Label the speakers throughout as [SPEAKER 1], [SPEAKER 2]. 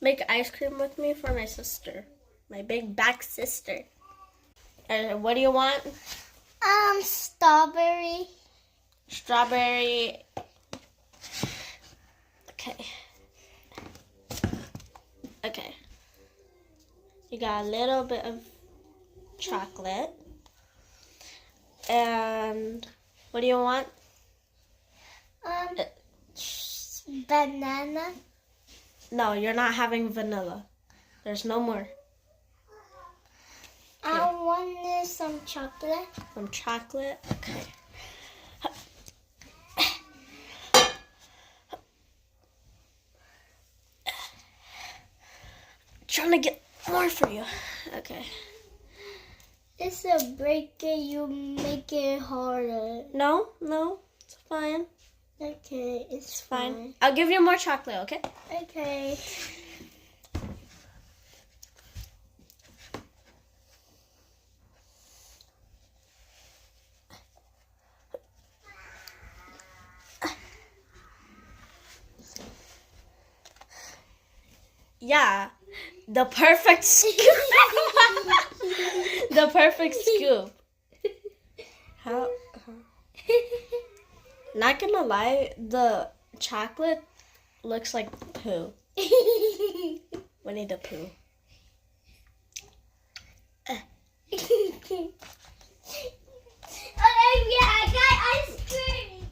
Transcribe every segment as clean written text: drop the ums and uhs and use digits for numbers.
[SPEAKER 1] make ice cream with me for my sister, my big back sister. What do you want?
[SPEAKER 2] Strawberry.
[SPEAKER 1] Strawberry. Okay. You got a little bit of chocolate. And what do you want?
[SPEAKER 2] Banana.
[SPEAKER 1] No, you're not having vanilla. There's no more.
[SPEAKER 2] I want some chocolate.
[SPEAKER 1] Some chocolate? Okay. Trying to get more for you. Okay.
[SPEAKER 2] It's a break it, you make it harder.
[SPEAKER 1] No, it's fine.
[SPEAKER 2] Okay, it's
[SPEAKER 1] Fine.
[SPEAKER 2] fine.
[SPEAKER 1] I'll give you more chocolate, okay?
[SPEAKER 2] Okay.
[SPEAKER 1] Yeah, the perfect scoop. The perfect scoop. How? Not gonna lie, the chocolate looks like poo. Winnie the Pooh.
[SPEAKER 2] Yeah, I got ice cream.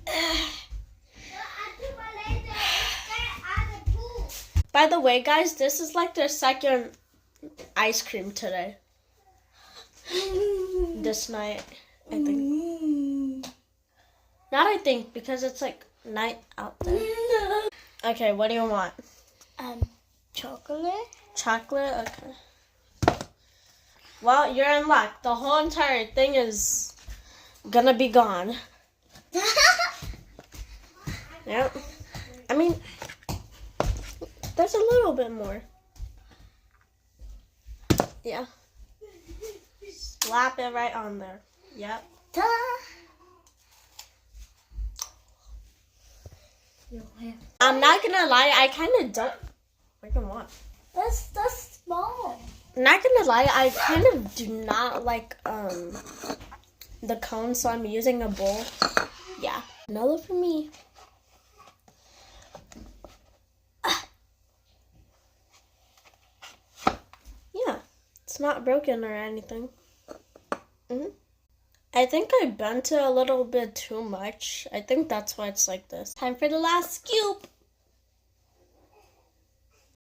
[SPEAKER 1] By the way, guys, this is like their second ice cream today. This night, I think. Not I think, because it's like night out there. Okay, what do you want?
[SPEAKER 2] Chocolate.
[SPEAKER 1] Chocolate? Okay. Well, you're in luck. The whole entire thing is gonna be gone. Yep. I mean, there's a little bit more. Yeah. Slap it right on there. Yep. I'm not gonna lie, I kind of don't freaking want.
[SPEAKER 2] That's small.
[SPEAKER 1] Not gonna lie, I kind of do not like the cone, so I'm using a bowl. Yeah. Another for me. Yeah. It's not broken or anything. I think I bent it a little bit too much. I think that's why it's like this. Time for the last scoop.